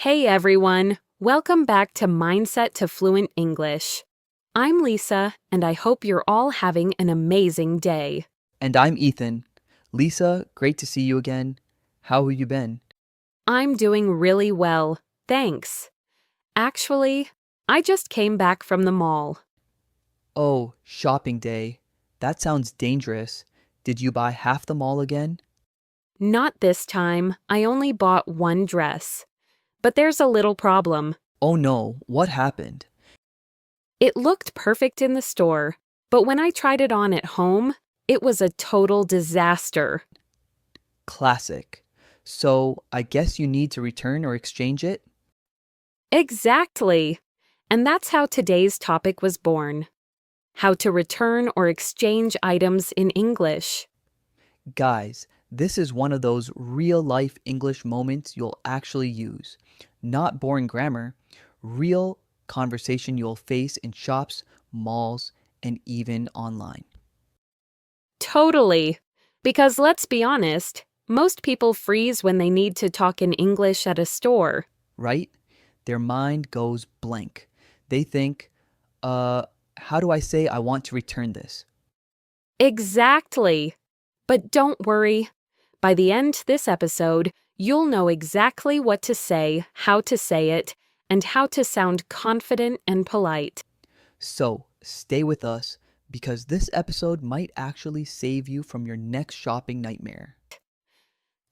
Hey everyone, welcome back to Mindset to Fluent English. I'm Lisa, and I hope you're all having an amazing day. And I'm Ethan. Lisa, great to see you again. How have you been? I'm doing really well, thanks. Actually, I just came back from the mall. Oh, shopping day. That sounds dangerous. Did you buy half the mall again? Not this time, I only bought one dress. But there's a little problem. Oh no, what happened? It looked perfect in the store, but when I tried it on at home, it was a total disaster. Classic. So, I guess you need to return or exchange it? Exactly. And that's how today's topic was born. How to return or exchange items in English. Guys, this is one of those real life English moments you'll actually use. Not boring grammar, real conversation you'll face in shops, malls, and even online. Totally. Because let's be honest, most people freeze when they need to talk in English at a store. Right? Their mind goes blank. They think, how do I say I want to return this? Exactly. But don't worry. By the end this episode, you'll know exactly what to say, how to say it, and how to sound confident and polite. So, stay with us because this episode might actually save you from your next shopping nightmare.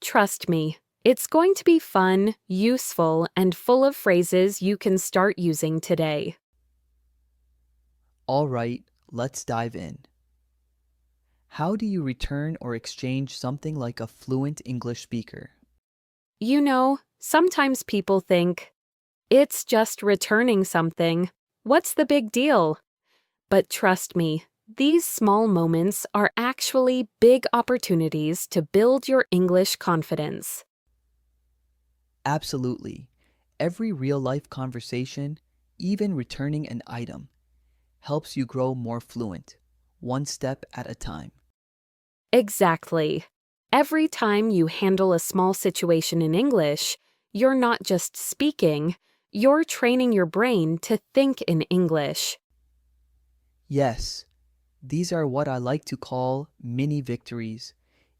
Trust me, it's going to be fun, useful, and full of phrases you can start using today. All right, let's dive in. How do you return or exchange something like a fluent English speaker? You know, sometimes people think, it's just returning something. What's the big deal? But trust me, these small moments are actually big opportunities to build your English confidence. Absolutely. Every real life conversation, even returning an item, helps you grow more fluent, one step at a time. Exactly. Every time you handle a small situation in English, you're not just speaking, you're training your brain to think in English. Yes, these are what I like to call mini victories.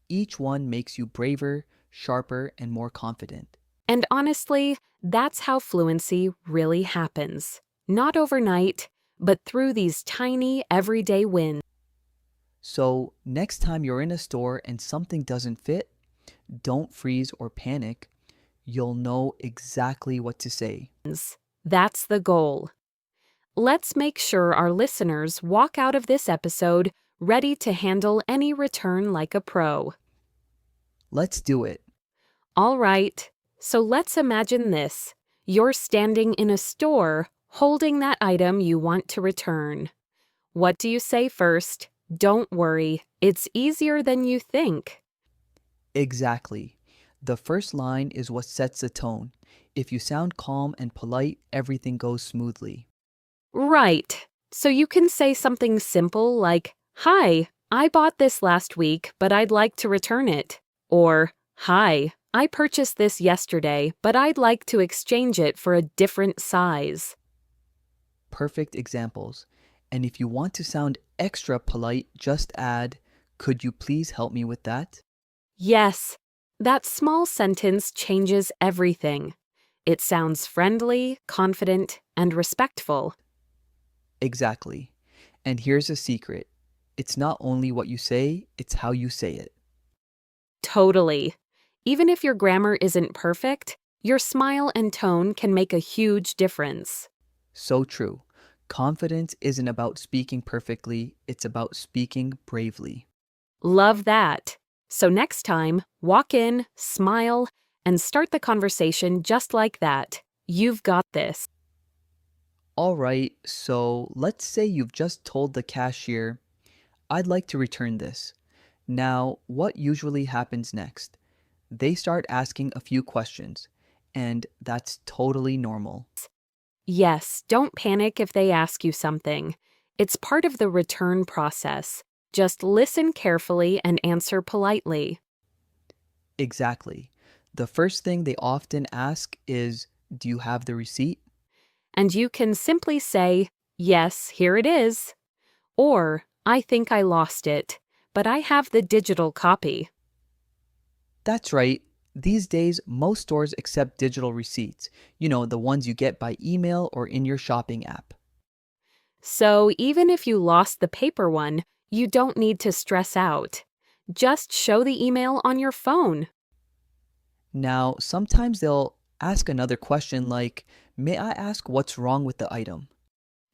Each one makes you braver, sharper, and more confident. And honestly, that's how fluency really happens. Not overnight, but through these tiny, everyday wins. So, next time you're in a store and something doesn't fit, don't freeze or panic. You'll know exactly what to say. That's the goal. Let's make sure our listeners walk out of this episode ready to handle any return like a pro. Let's do it. All right, so let's imagine this. You're standing in a store holding that item you want to return. What do you say first? Don't worry, it's easier than you think. Exactly. The first line is what sets the tone. If you sound calm and polite, everything goes smoothly. Right. So you can say something simple like, "Hi, I bought this last week, but I'd like to return it." Or, "Hi, I purchased this yesterday, but I'd like to exchange it for a different size." Perfect examples. And if you want to sound extra polite, just add, could you please help me with that? Yes, that small sentence changes everything. It sounds friendly, confident, and respectful. Exactly. And here's a secret. It's not only what you say, it's how you say it. Totally. Even if your grammar isn't perfect, your smile and tone can make a huge difference. So true. Confidence isn't about speaking perfectly, it's about speaking bravely. Love that. So next time, walk in, smile, and start the conversation just like that. You've got this. All right, so let's say you've just told the cashier, I'd like to return this. Now, what usually happens next? They start asking a few questions, and that's totally normal. Yes, don't panic if they ask you something. It's part of the return process. Just listen carefully and answer politely. Exactly. The first thing they often ask is, Do you have the receipt? And you can simply say, "Yes, here it is," or "I think I lost it, but I have the digital copy." That's right. These days, most stores accept digital receipts, the ones you get by email or in your shopping app. So even if you lost the paper one, you don't need to stress out. Just show the email on your phone. Now, sometimes they'll ask another question like, may I ask what's wrong with the item?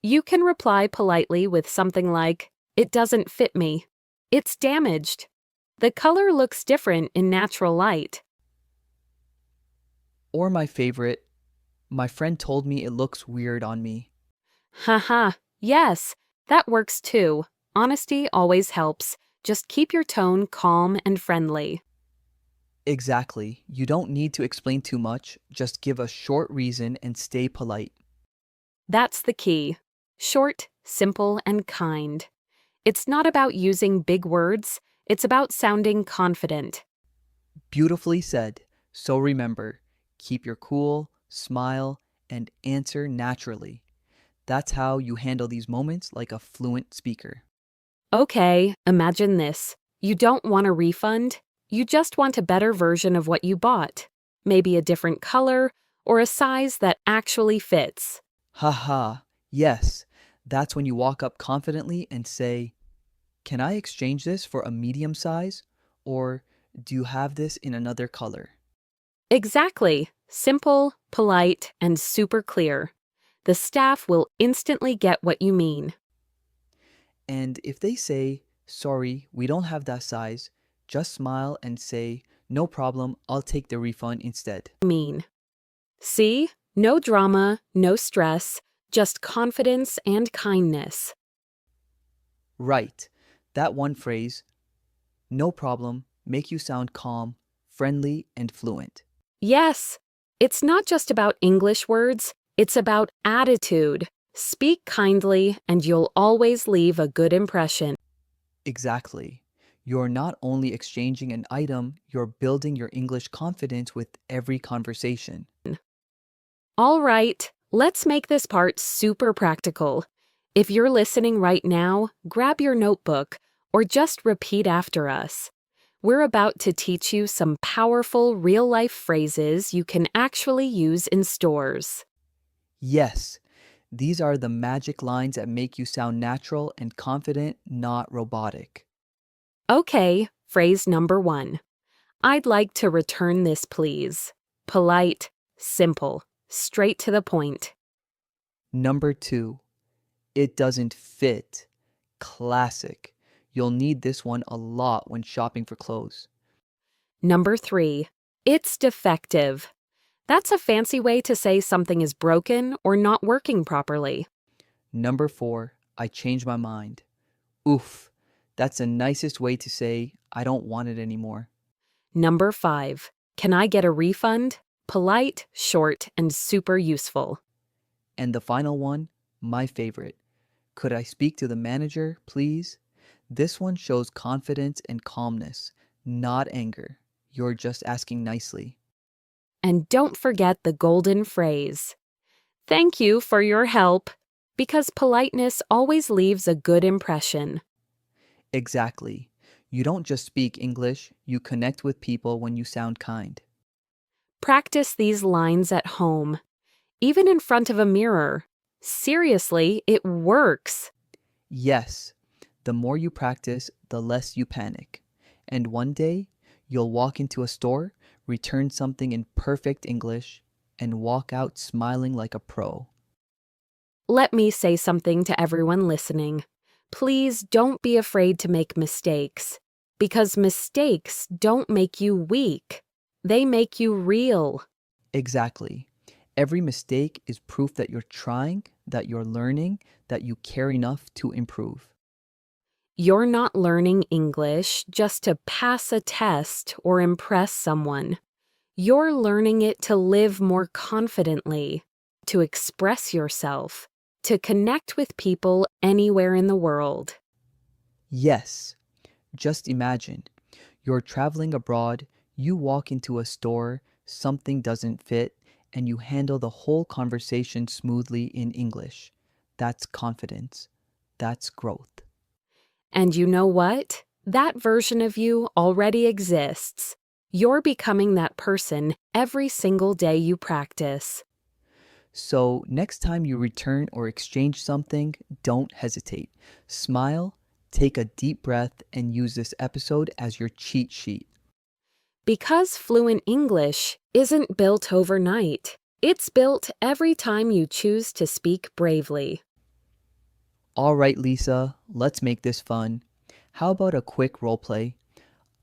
You can reply politely with something like, "It doesn't fit me. It's damaged. The color looks different in natural light." Or my favorite, my friend told me it looks weird on me. Haha, yes, that works too. Honesty always helps. Just keep your tone calm and friendly. Exactly. You don't need to explain too much, just give a short reason and stay polite. That's the key. Short, simple, and kind. It's not about using big words, it's about sounding confident. Beautifully said. So remember, keep your cool, smile, and answer naturally. That's how you handle these moments like a fluent speaker. Okay, imagine this. You don't want a refund, you just want a better version of what you bought. Maybe a different color or a size that actually fits. Haha, yes. That's when you walk up confidently and say, can I exchange this for a medium size? Or do you have this in another color? Exactly. Simple, polite, and super clear. The staff will instantly get what you mean. And if they say, sorry, we don't have that size, just smile and say, no problem, I'll take the refund instead. Mean. See? No drama, no stress, just confidence and kindness. Right. That one phrase, no problem, make you sound calm, friendly, and fluent. Yes, it's not just about English words, it's about attitude. Speak kindly, and you'll always leave a good impression. Exactly. You're not only exchanging an item, you're building your English confidence with every conversation. All right, let's make this part super practical. If you're listening right now, grab your notebook or just repeat after us. We're about to teach you some powerful real-life phrases you can actually use in stores. Yes, these are the magic lines that make you sound natural and confident, not robotic. Okay, phrase number 1. "I'd like to return this, please." Polite, simple, straight to the point. Number 2, it doesn't fit. Classic. You'll need this one a lot when shopping for clothes. Number 3, "It's defective." That's a fancy way to say something is broken or not working properly. Number 4, I changed my mind. Oof, that's the nicest way to say I don't want it anymore. Number 5, "Can I get a refund?" Polite, short, and super useful. And the final one, my favorite. Could I speak to the manager, please? This one shows confidence and calmness, not anger. You're just asking nicely. And don't forget the golden phrase, "Thank you for your help," because politeness always leaves a good impression. Exactly. You don't just speak English, you connect with people when you sound kind. Practice these lines at home, even in front of a mirror. Seriously, it works. Yes, the more you practice, the less you panic. And one day, you'll walk into a store, return something in perfect English, and walk out smiling like a pro. Let me say something to everyone listening. Please don't be afraid to make mistakes, because mistakes don't make you weak. They make you real. Exactly. Every mistake is proof that you're trying, that you're learning, that you care enough to improve. You're not learning English just to pass a test or impress someone. You're learning it to live more confidently, to express yourself, to connect with people anywhere in the world. Yes, just imagine you're traveling abroad, you walk into a store, something doesn't fit, and you handle the whole conversation smoothly in English. That's confidence. That's growth. And you know what? That version of you already exists. You're becoming that person every single day you practice. So, next time you return or exchange something, don't hesitate. Smile, take a deep breath, and use this episode as your cheat sheet. Because Fluent English isn't built overnight. It's built every time you choose to speak bravely. All right, Lisa, let's make this fun. How about a quick role play?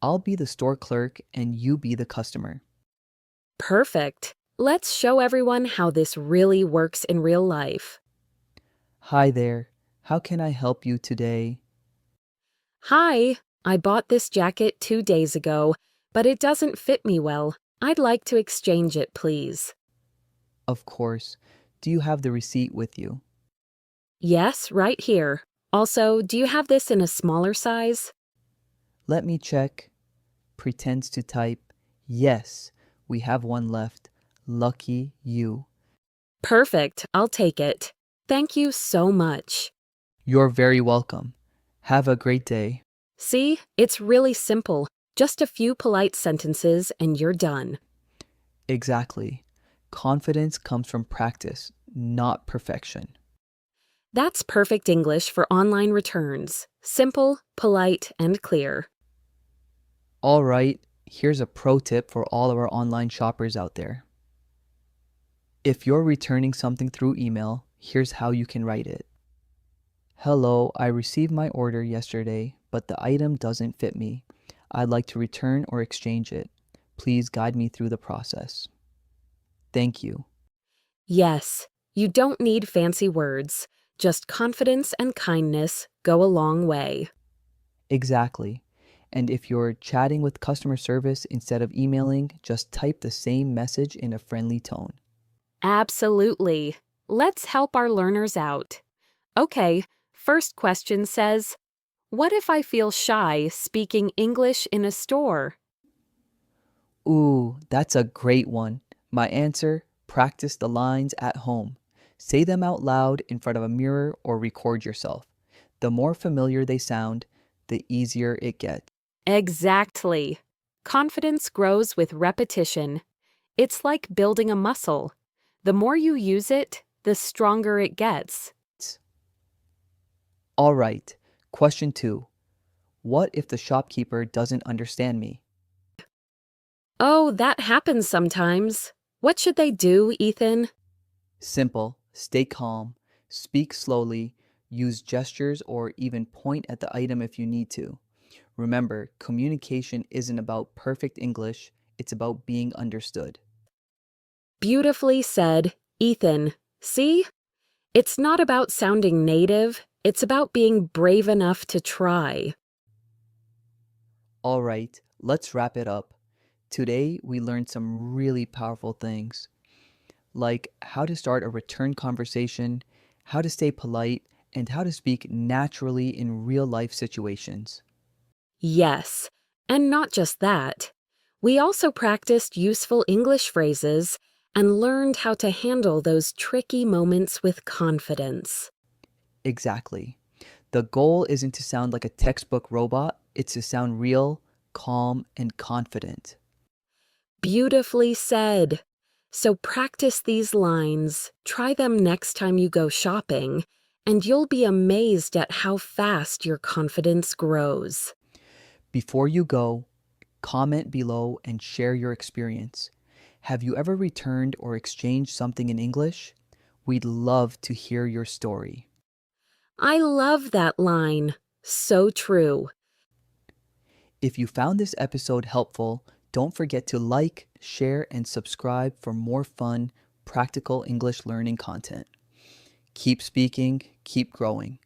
I'll be the store clerk and you be the customer. Perfect. Let's show everyone how this really works in real life. Hi there. How can I help you today? Hi, I bought this jacket 2 days ago, but it doesn't fit me well. I'd like to exchange it, please. Of course. Do you have the receipt with you? Yes, right here. Also, do you have this in a smaller size? Let me check. Pretends to type. Yes, we have one left. Lucky you. Perfect, I'll take it. Thank you so much. You're very welcome. Have a great day. See, it's really simple. Just a few polite sentences and you're done. Exactly. Confidence comes from practice, not perfection. That's perfect English for online returns. Simple, polite, and clear. All right, here's a pro tip for all of our online shoppers out there. If you're returning something through email, here's how you can write it. Hello, I received my order yesterday, but the item doesn't fit me. I'd like to return or exchange it. Please guide me through the process. Thank you. Yes, you don't need fancy words. Just confidence and kindness go a long way. Exactly. And if you're chatting with customer service instead of emailing, just type the same message in a friendly tone. Absolutely. Let's help our learners out. Okay, first question says, what if I feel shy speaking English in a store? Ooh, that's a great one. My answer, practice the lines at home. Say them out loud in front of a mirror or record yourself. The more familiar they sound, the easier it gets. Exactly. Confidence grows with repetition. It's like building a muscle. The more you use it, the stronger it gets. All right, question 2. What if the shopkeeper doesn't understand me? Oh, that happens sometimes. What should they do, Ethan? Simple, stay calm, speak slowly, use gestures or even point at the item if you need to. Remember, communication isn't about perfect English, it's about being understood. Beautifully said, Ethan. See? It's not about sounding native, it's about being brave enough to try. All right, let's wrap it up. Today, we learned some really powerful things, like how to start a return conversation, how to stay polite, and how to speak naturally in real life situations. Yes, and not just that. We also practiced useful English phrases and learned how to handle those tricky moments with confidence. Exactly. The goal isn't to sound like a textbook robot, it's to sound real, calm, and confident. Beautifully said. So practice these lines, try them next time you go shopping, and you'll be amazed at how fast your confidence grows. Before you go, comment below and share your experience. Have you ever returned or exchanged something in English? We'd love to hear your story. I love that line. So true. If you found this episode helpful, don't forget to like, share, and subscribe for more fun, practical English learning content. Keep speaking, keep growing.